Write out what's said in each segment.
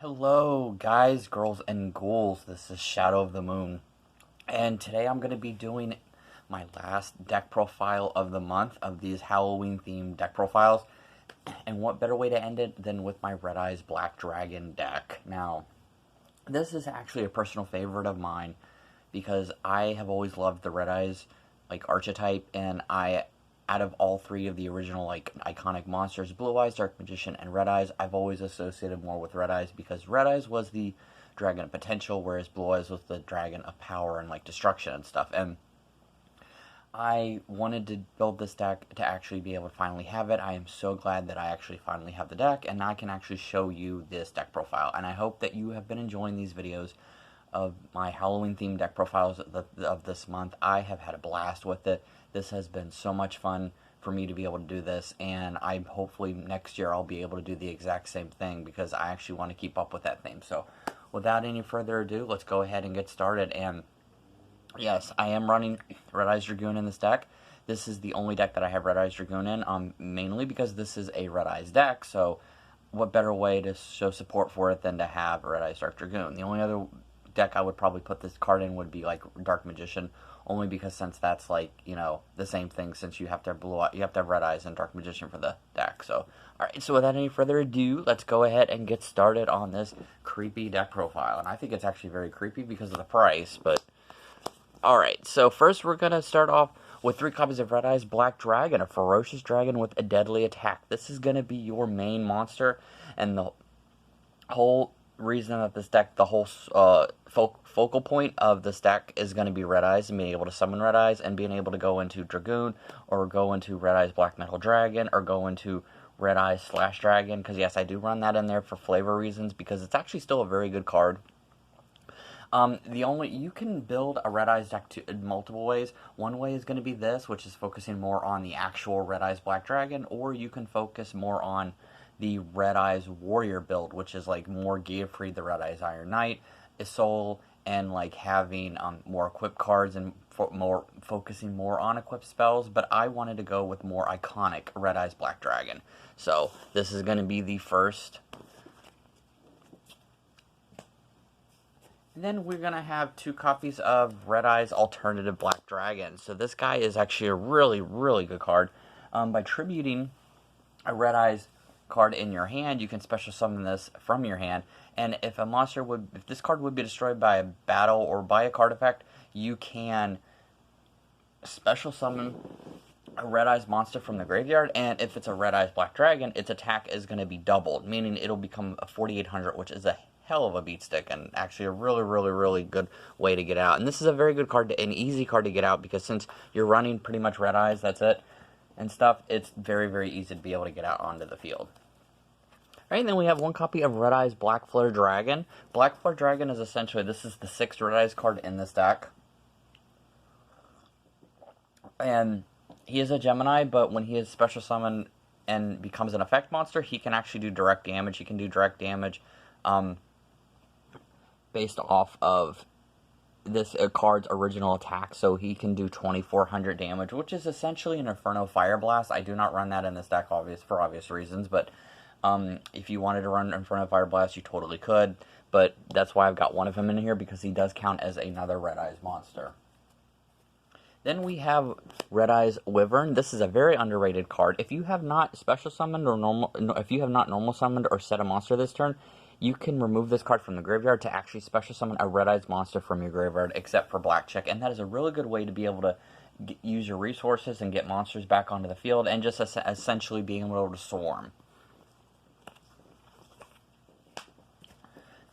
Hello, guys, girls, and ghouls. This is Shadow of the Moon, and today I'm going to be doing my last deck profile of the month of these Halloween themed deck profiles. And what better way to end it than with my Red Eyes Black Dragon deck? Now, this is actually a personal favorite of mine because I have always loved the Red Eyes archetype, and out of all three of the original iconic monsters, Blue Eyes, Dark Magician, and Red Eyes, I've always associated more with Red Eyes because Red Eyes was the dragon of potential, whereas Blue Eyes was the dragon of power and destruction and stuff. And I wanted to build this deck to actually be able to finally have it. I am so glad that I actually finally have the deck, and I can actually show you this deck profile. And I hope that you have been enjoying these videos of my Halloween themed deck profiles of this month. I have had a blast with it. This has been so much fun for me to be able to do this, and I hopefully next year I'll be able to do the exact same thing because I actually want to keep up with that theme. So without any further ado, let's go ahead and get started. And yes, I am running Red Eyes Dragoon in this deck. This is the only deck that I have Red Eyes Dragoon in, mainly because this is a Red Eyes deck, so what better way to show support for it than to have Red Eyes Dark Dragoon? The only other deck I would probably put this card in would be Dark Magician, only because since that's the same thing, since you have to have Red Eyes and Dark Magician for the deck. So alright, so without any further ado, let's go ahead and get started on this creepy deck profile. And I think it's actually very creepy because of the price, but alright, so first we're gonna start off with 3 copies of Red Eyes Black Dragon, a ferocious dragon with a deadly attack. This is gonna be your main monster, and the whole reason that this deck, the whole focal point of this deck is going to be Red Eyes and being able to summon Red Eyes and being able to go into Dragoon or go into Red Eyes Black Metal Dragon or go into Red Eyes Slash Dragon, because yes, I do run that in there for flavor reasons because it's actually still a very good card. You can build a Red Eyes deck in multiple ways. One way is going to be this, which is focusing more on the actual Red Eyes Black Dragon, or you can focus more on the Red Eyes Warrior build, which is more Geofried, the Red Eyes Iron Knight, Isolde, and having more equipped cards and focusing more on equipped spells. But I wanted to go with more iconic Red Eyes Black Dragon. So this is going to be the first. And then we're going to have 2 copies of Red Eyes Alternative Black Dragon. So this guy is actually a really, really good card. By tributing a Red Eyes card in your hand, you can special summon this from your hand, and if this card would be destroyed by a battle or by a card effect, you can special summon a Red Eyes monster from the graveyard, and if it's a Red Eyes Black Dragon, its attack is going to be doubled, meaning it'll become a 4800, which is a hell of a beat stick, and actually a really, really, really good way to get out. And this is a very good card, an easy card to get out, because since you're running pretty much Red Eyes, that's it, and stuff, it's very, very easy to be able to get out onto the field. Alright, and then we have 1 copy of Red Eyes Black Flare Dragon. Black Flare Dragon is essentially, this is the 6th Red Eyes card in this deck. And he is a Gemini, but when he is special summoned and becomes an effect monster, he can actually do direct damage. He can do direct damage based off of this card's original attack, so he can do 2400 damage, which is essentially an Inferno Fire Blast. I do not run that in this deck, for obvious reasons, but if you wanted to run Inferno Fire Blast, you totally could, but that's why I've got one of him in here, because he does count as another Red Eyes monster. Then we have Red Eyes Wyvern. This is a very underrated card. If you have not special summoned or if you have not normal summoned or set a monster this turn, you can remove this card from the graveyard to actually special summon a Red Eyes monster from your graveyard, except for Black Chick, and that is a really good way to be able to use your resources and get monsters back onto the field, and just essentially being able to swarm.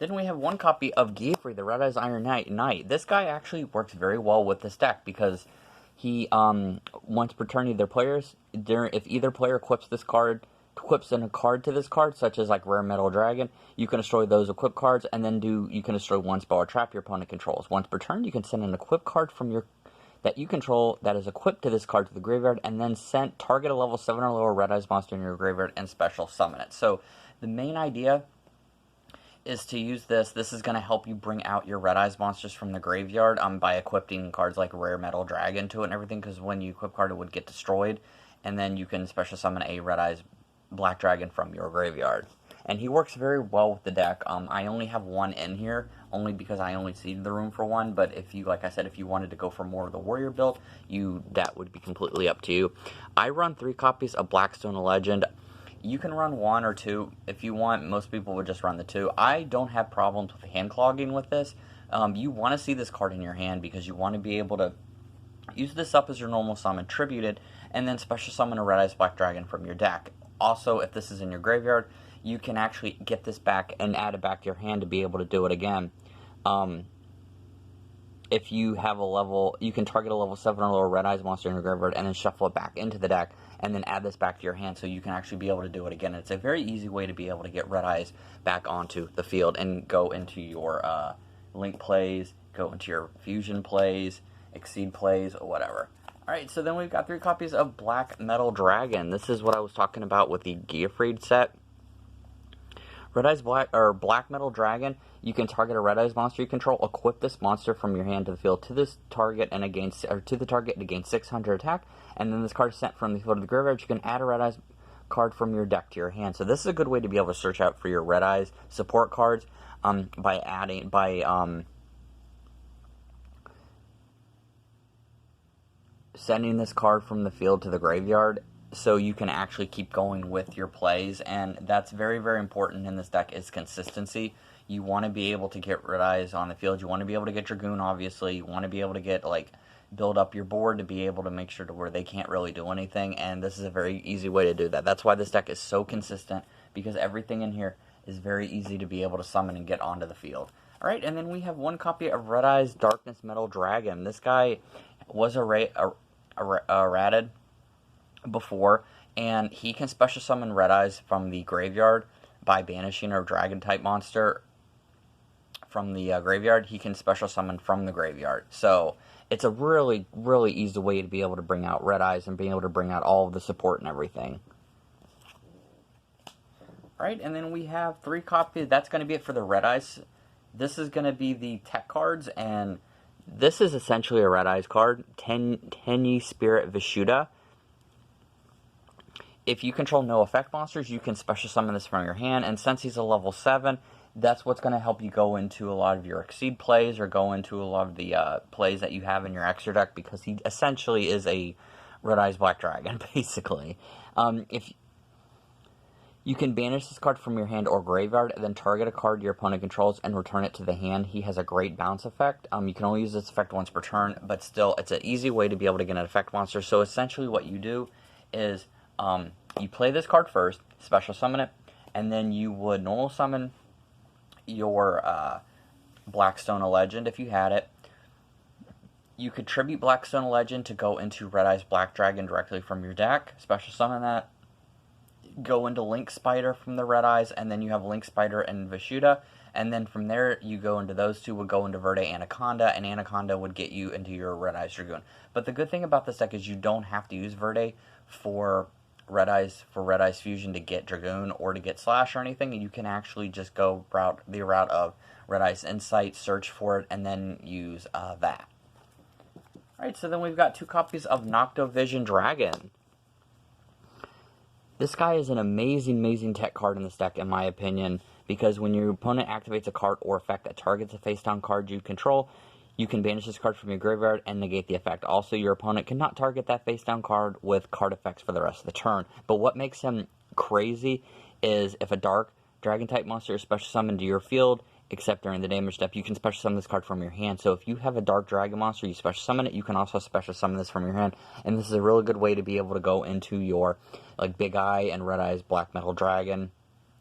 Then we have 1 copy of Geofried, the Red Eyes Iron Knight. This guy actually works very well with this deck because he, once per turn, if either player equips in a card to this card, such as Rare Metal Dragon, you can destroy those equipped cards, and then you can destroy 1 spell or trap your opponent controls. Once per turn, you can send an equipped card that you control that is equipped to this card to the graveyard, and then target a level 7 or lower Red Eyes monster in your graveyard and special summon it. So the main idea is to use this. This is going to help you bring out your Red Eyes monsters from the graveyard by equipping cards like Rare Metal Dragon to it and everything, because when you equip card, it would get destroyed, and then you can special summon a Red Eyes Black Dragon from your graveyard. and he works very well with the deck. I only have one in here, only because I only seeded the room for one, but if you, like I said, if you wanted to go for more of the warrior build, that would be completely up to you. I run 3 copies of Blackstone Legend. You can run 1 or 2 if you want. Most people would just run the 2. I don't have problems with hand clogging with this. You want to see this card in your hand because you want to be able to use this up as your normal summon, tribute it, and then special summon a Red Eyes Black Dragon from your deck. Also, if this is in your graveyard, you can actually get this back and add it back to your hand to be able to do it again. If you have a level, you can target a level 7 or lower Red Eyes monster in your graveyard and then shuffle it back into the deck and then add this back to your hand so you can actually be able to do it again. It's a very easy way to be able to get Red Eyes back onto the field and go into your Link plays, go into your Fusion plays, Exceed plays, or whatever. Alright, so then we've got 3 copies of Black Metal Dragon. This is what I was talking about with the Geofreed set. Red Eyes Black Metal Dragon, you can target a Red Eyes monster you control, equip this monster from your hand to the field to this target and gain 600 attack, and then this card is sent from the field to the graveyard. You can add a Red Eyes card from your deck to your hand. So this is a good way to be able to search out for your Red Eyes support cards by sending this card from the field to the graveyard, so you can actually keep going with your plays. And that's very, very important in this deck, is consistency. You want to be able to get Red Eyes on the field. You want to be able to get Dragoon, obviously. You want to be able to get, build up your board to be able to make sure to where they can't really do anything. And this is a very easy way to do that. That's why this deck is so consistent, because everything in here is very easy to be able to summon and get onto the field. Alright, and then we have 1 copy of Red Eyes Darkness Metal Dragon. This guy was errated before, and he can special summon Red Eyes from the graveyard by banishing a dragon type monster from the graveyard. He can special summon from the graveyard, so it's a really, really easy way to be able to bring out Red Eyes and be able to bring out all of the support and everything. Alright, and then we have 3 copies. That's going to be it for the Red Eyes. This is going to be the tech cards, and this is essentially a Red Eyes card, Tenyi Spirit Vishuddha. If you control no effect monsters, you can special summon this from your hand, and since he's a level 7, that's what's going to help you go into a lot of your Exceed plays, or go into a lot of the plays that you have in your extra deck, because he essentially is a Red Eyes Black Dragon, basically. If you can banish this card from your hand or graveyard, and then target a card your opponent controls and return it to the hand. He has a great bounce effect. You can only use this effect once per turn, but still, it's an easy way to be able to get an effect monster. So essentially what you do is you play this card first, special summon it, and then you would normal summon your Blackstone Legend if you had it. You could tribute Blackstone Legend to go into Red Eyes Black Dragon directly from your deck, special summon that, go into Link Spider from the Red Eyes, and then you have Link Spider and Vishuddha, and then from there you go into those two, would go into Verde Anaconda, and Anaconda would get you into your Red Eyes Dragoon. But the good thing about this deck is you don't have to use Verde for Red Eyes Fusion to get Dragoon or to get Slash or anything. You can actually just go the route of Red Eyes Insight, search for it, and then use that. Alright, so then we've got 2 copies of Noctovision Dragon. This guy is an amazing, amazing tech card in this deck, in my opinion, because when your opponent activates a card or effect that targets a face-down card you control, you can banish this card from your graveyard and negate the effect. Also, your opponent cannot target that face-down card with card effects for the rest of the turn. But what makes him crazy is if a dark dragon-type monster is special summoned to your field, except during the damage step, you can special summon this card from your hand. So if you have a dark dragon monster, you special summon it, you can also special summon this from your hand. And this is a really good way to be able to go into your Big Eye and Red Eyes Black Metal Dragon,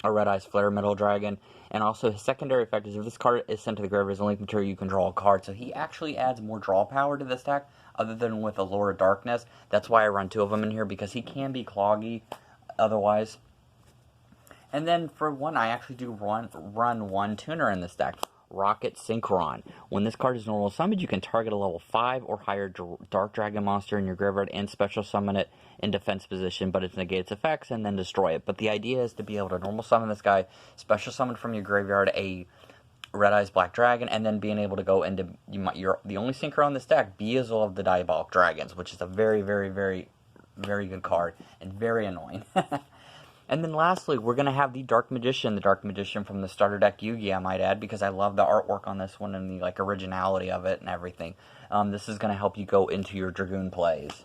or Red Eyes Flare Metal Dragon. And also his secondary effect is if this card is sent to the graveyard as a link material, you can draw a card. So he actually adds more draw power to this deck, other than with Allure of Darkness. That's why I run 2 of them in here, because he can be cloggy otherwise. And then for 1, I actually do run 1 tuner in this deck, Rocket Synchron. When this card is normal summoned, you can target a level 5 or higher Dark Dragon monster in your graveyard and special summon it in defense position, but it negates its effects and then destroy it. But the idea is to be able to normal summon this guy, special summon from your graveyard a Red Eyes Black Dragon, and then being able to go into the only synchro on this deck, Beelzebub of the Diabolic Dragons, which is a very, very, very, very good card and very annoying. And then lastly, we're going to have the Dark Magician from the starter deck Yu-Gi, I might add, because I love the artwork on this one and the like originality of it and everything. This is going to help you go into your Dragoon plays.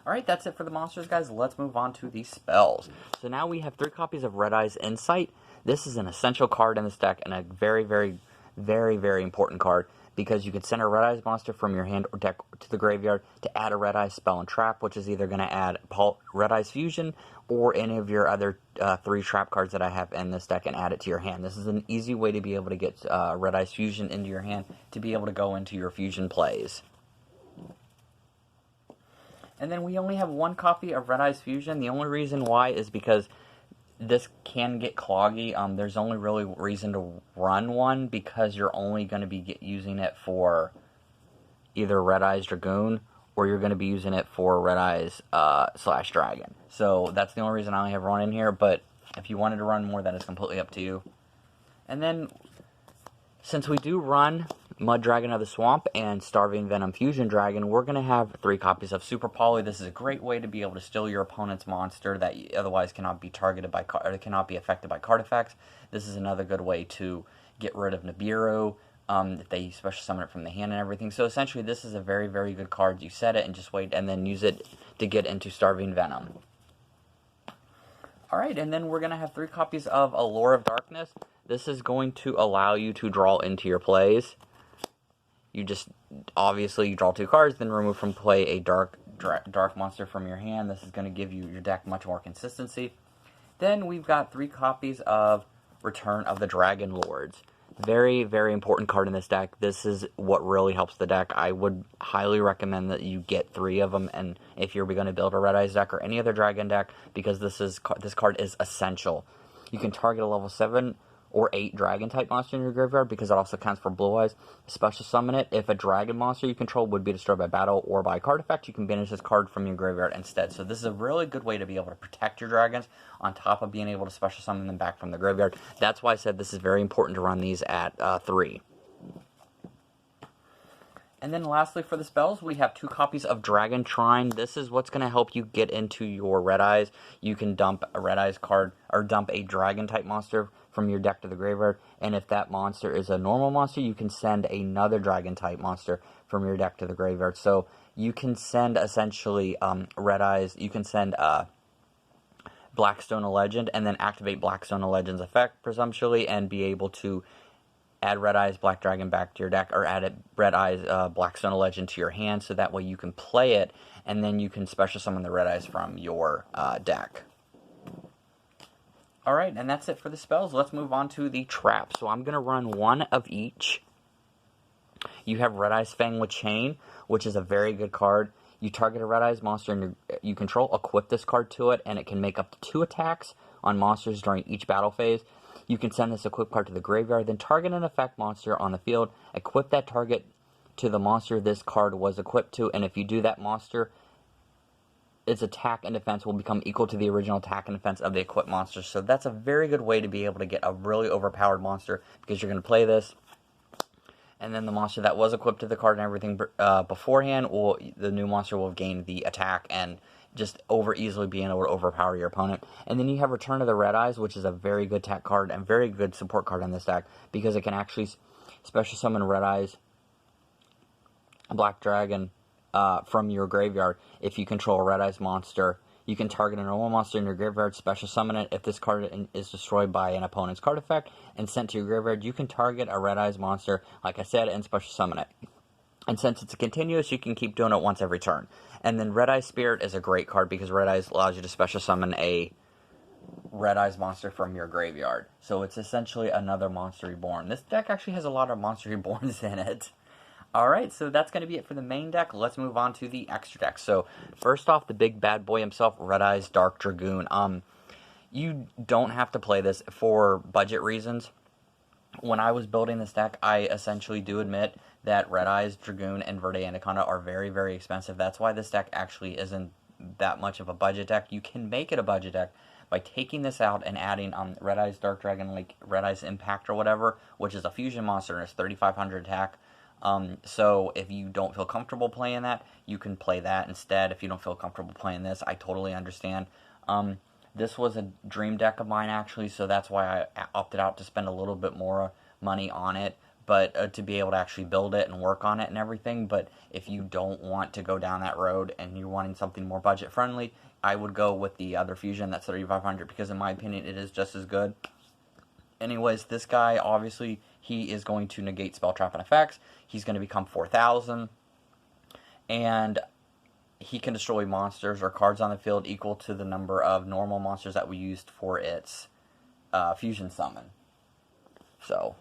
Alright, that's it for the monsters, guys. Let's move on to the spells. So now we have 3 copies of Red Eye's Insight. This is an essential card in this deck and a very, very, very, very important card, because you can send a Red Eyes monster from your hand or deck to the graveyard to add a Red Eyes spell and trap, which is either going to add Red Eyes Fusion or any of your other 3 trap cards that I have in this deck and add it to your hand. This is an easy way to be able to get Red Eyes Fusion into your hand to be able to go into your Fusion plays. And then we only have 1 copy of Red Eyes Fusion. The only reason why is because this can get cloggy. There's only really reason to run one because you're only going to be using it for either Red Eyes Dragoon or you're going to be using it for Red Eyes / Dragon. So that's the only reason I only have 1 in here, but if you wanted to run more, that is completely up to you. And then, since we do run Mud Dragon of the Swamp and Starving Venom Fusion Dragon, we're going to have 3 copies of Super Poly. This is a great way to be able to steal your opponent's monster that otherwise cannot be targeted by or cannot be affected by card effects. This is another good way to get rid of Nibiru if they special summon it from the hand and everything. So essentially, this is a very, very good card. You set it and just wait and then use it to get into Starving Venom. Alright, and then we're going to have 3 copies of Allure of Darkness. This is going to allow you to draw into your plays. You just, obviously, you draw 2 cards, then remove from play a dark monster from your hand. This is going to give you your deck much more consistency. Then we've got 3 copies of Return of the Dragon Lords. Very, very important card in this deck. This is what really helps the deck. I would highly recommend that you get 3 of them, and if you're going to build a Red Eyes deck or any other Dragon deck, because this card is essential. You can target a level 7 or 8 Dragon type monster in your graveyard, because it also counts for Blue Eyes. Special summon it. If a Dragon monster you control would be destroyed by battle or by card effect, you can banish this card from your graveyard instead. So this is a really good way to be able to protect your dragons on top of being able to special summon them back from the graveyard. That's why I said this is very important to run these at 3. And then lastly for the spells, we have 2 copies of Dragon Trine. This is what's going to help you get into your Red Eyes. You can dump a Red Eyes card, or dump a Dragon type monster from your deck to the graveyard, and if that monster is a normal monster, you can send another Dragon type monster from your deck to the graveyard. So you can send essentially Red Eyes, you can send Blackstone a Legend, and then activate Blackstone a Legend's effect, presumptually, and be able to add Red Eyes Black Dragon back to your deck, or add Red Eyes Blackstone a Legend to your hand, so that way you can play it, and then you can special summon the Red Eyes from your deck. Alright, and that's it for the spells. Let's move on to the traps. So I'm going to run 1 of each. You have Red Eyes Fang with Chain, which is a very good card. You target a Red Eyes monster you control, equip this card to it, and it can make up to 2 attacks on monsters during each battle phase. You can send this equipped card to the graveyard, then target an effect monster on the field, equip that target to the monster this card was equipped to, and if you do, that monster, its attack and defense will become equal to the original attack and defense of the equipped monster. So that's a very good way to be able to get a really overpowered monster, because you're going to play this, and then the monster that was equipped to the card and everything beforehand, the new monster will have gained the attack and just easily being able to overpower your opponent. And then you have Return of the Red Eyes, which is a very good attack card and very good support card in this deck, because it can actually special summon Red Eyes Black Dragon from your graveyard. If you control a Red Eyes monster, you can target a normal monster in your graveyard, special summon it. If this card is destroyed by an opponent's card effect and sent to your graveyard, you can target a Red Eyes monster, like I said, and special summon it. And since it's continuous, you can keep doing it once every turn. And then Red Eyes Spirit is a great card, because Red Eyes allows you to special summon a Red Eyes monster from your graveyard. So it's essentially another Monster Reborn. This deck actually has a lot of Monster Reborns in it. Alright, so that's going to be it for the main deck. Let's move on to the extra deck. So, first off, the big bad boy himself, Red Eyes Dark Dragoon. You don't have to play this for budget reasons. When I was building this deck, I essentially do admit that Red Eyes Dragoon and Verde Anaconda are very, very expensive. That's why this deck actually isn't that much of a budget deck. You can make it a budget deck by taking this out and adding Red Eyes Dark Dragon, like Red Eyes Impact or whatever, which is a fusion monster and it's 3,500 attack. So if you don't feel comfortable playing that, you can play that instead. If you don't feel comfortable playing this, I totally understand. This was a dream deck of mine, actually, so that's why I opted out to spend a little bit more money on it, but to be able to actually build it and work on it and everything. But if you don't want to go down that road and you're wanting something more budget friendly, I would go with the other fusion that's 3500, because in my opinion it is just as good. Anyways, this guy, obviously, he is going to negate spell, trap, and effects. He's going to become 4000, and he can destroy monsters or cards on the field equal to the number of normal monsters that we used for its fusion summon. So,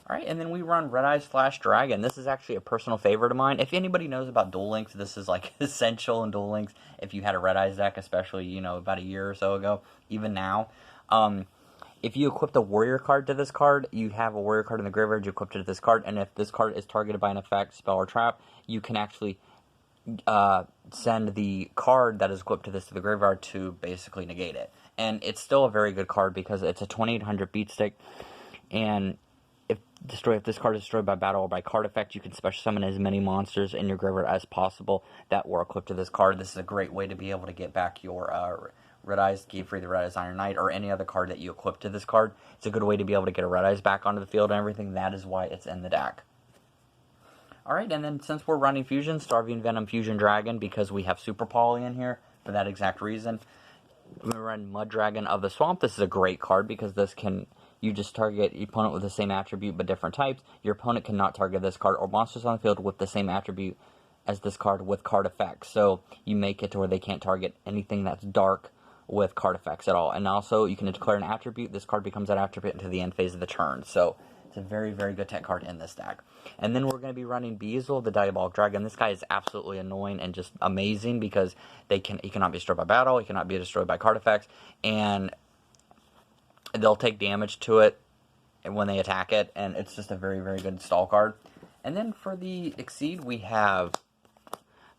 alright, and then we run Red Eyes Flash Dragon. This is actually a personal favorite of mine. If anybody knows about Duel Links, this is like essential in Duel Links. If you had a Red Eyes deck, especially, you know, about a year or so ago, even now. If you equip the warrior card to this card, you have a warrior card in the graveyard, you equip it to this card, and if this card is targeted by an effect, spell, or trap, you can actually send the card that is equipped to this to the graveyard to basically negate it. And it's still a very good card because it's a 2800 beat stick, and if this card is destroyed by battle or by card effect, you can special summon as many monsters in your graveyard as possible that were equipped to this card. This is a great way to be able to get back your Red Eyes, Gate Free the Red Eyes Iron Knight, or any other card that you equip to this card. It's a good way to be able to get a Red Eyes back onto the field and everything. That is why it's in the deck. Alright, and then since we're running Fusion, Starving Venom Fusion Dragon, because we have Super Poly in here for that exact reason. We run Mud Dragon of the Swamp. This is a great card because this can, you just target your opponent with the same attribute but different types. Your opponent cannot target this card or monsters on the field with the same attribute as this card with card effects. So you make it to where they can't target anything that's dark with card effects at all. And also, you can declare an attribute. This card becomes that attribute into the end phase of the turn. So, it's a very, very good tech card in this deck. And then we're going to be running Beazle, the Diabolic Dragon. This guy is absolutely annoying and just amazing because he cannot be destroyed by battle, he cannot be destroyed by card effects, and they'll take damage to it when they attack it, and it's just a very, very good stall card. And then for the Exceed, we have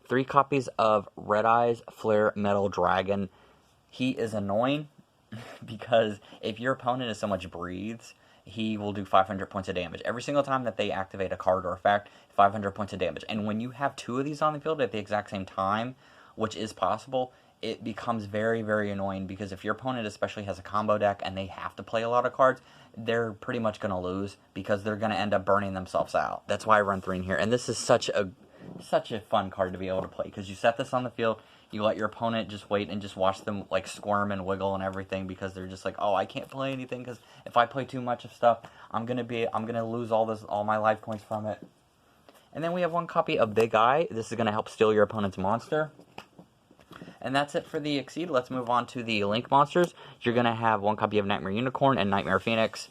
3 copies of Red Eyes Flare Metal Dragon. He is annoying because if your opponent is so much breathes, he will do 500 points of damage. Every single time that they activate a card or effect, 500 points of damage. And when you have 2 of these on the field at the exact same time, which is possible, it becomes very, very annoying because if your opponent especially has a combo deck and they have to play a lot of cards, they're pretty much going to lose because they're going to end up burning themselves out. That's why I run 3 in here. And this is such a fun card to be able to play because you set this on the field, you let your opponent just wait and just watch them like squirm and wiggle and everything because they're just like, oh, I can't play anything because if I play too much of stuff, I'm gonna lose all my life points from it. And then we have 1 copy of Big Eye. This is gonna help steal your opponent's monster. And that's it for the Exceed. Let's move on to the Link monsters. You're gonna have 1 copy of Nightmare Unicorn and Nightmare Phoenix.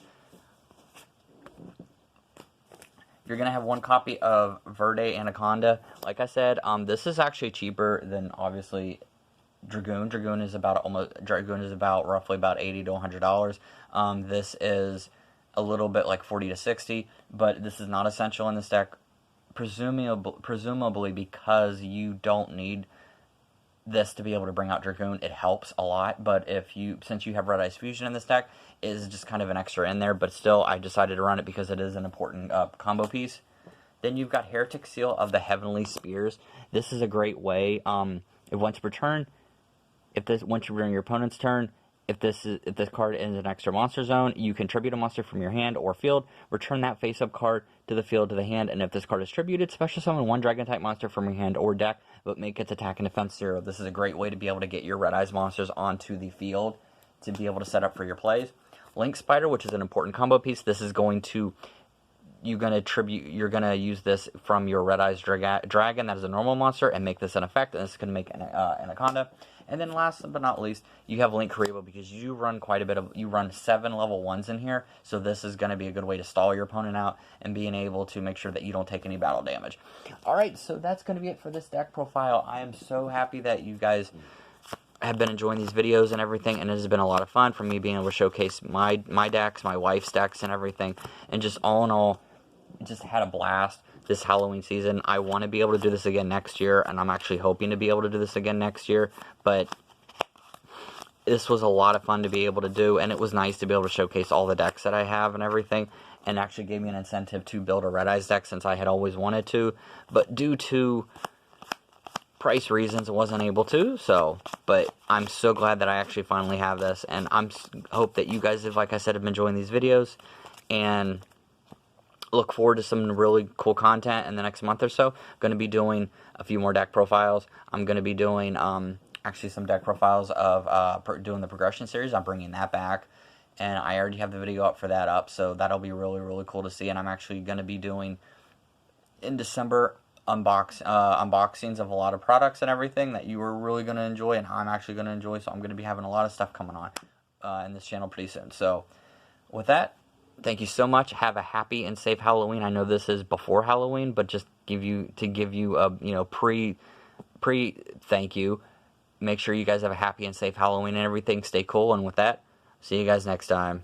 You're going to have 1 copy of Verde Anaconda. Like I said, this is actually cheaper than, obviously, Dragoon. Dragoon is about roughly about $80 to $100. This is a little bit like $40 to $60, but this is not essential in this deck, presumably because you don't need this to be able to bring out Dragoon. It helps a lot, but since you have Red Eyes Fusion in this deck, it is just kind of an extra in there, but still I decided to run it because it is an important combo piece. Then you've got Heretic Seal of the Heavenly Spears. This is a great way, once per turn, once you're during your opponent's turn, if this card is an extra monster zone, you can tribute a monster from your hand or field, return that face-up card to the field to the hand, and if this card is tributed, special summon 1 Dragon-type monster from your hand or deck, but make its attack and defense 0. This is a great way to be able to get your Red Eyes monsters onto the field to be able to set up for your plays. Link Spider, which is an important combo piece. This is going to, you're going to use this from your Red Eyes Dragon, that is a normal monster, and make this an effect, and this is going to make an Anaconda. And then last but not least, you have Link Karibo because you run you run 7 level 1s in here, so this is going to be a good way to stall your opponent out and being able to make sure that you don't take any battle damage. Alright, so that's going to be it for this deck profile. I am so happy that you guys have been enjoying these videos and everything, and it has been a lot of fun for me being able to showcase my decks, my wife's decks and everything, and just all in all, just had a blast this Halloween season. I want to be able to do this again next year, and I'm actually hoping to be able to do this again next year, but this was a lot of fun to be able to do, and it was nice to be able to showcase all the decks that I have and everything, and actually gave me an incentive to build a Red Eyes deck since I had always wanted to, but due to price reasons I wasn't able to, but I'm so glad that I actually finally have this, and hope that you guys have, like I said, have been enjoying these videos, and look forward to some really cool content in the next month or so. I'm going to be doing a few more deck profiles. I'm going to be doing actually some deck profiles of doing the progression series. I'm bringing that back, and I already have the video up for that up, so that'll be really, really cool to see. And I'm actually going to be doing in December unboxings of a lot of products and everything that you are really going to enjoy, and I'm actually going to enjoy. So I'm going to be having a lot of stuff coming on in this channel pretty soon. So with that, thank you so much. Have a happy and safe Halloween. I know this is before Halloween, but just give you a pre thank you. Make sure you guys have a happy and safe Halloween and everything. Stay cool, and with that, see you guys next time.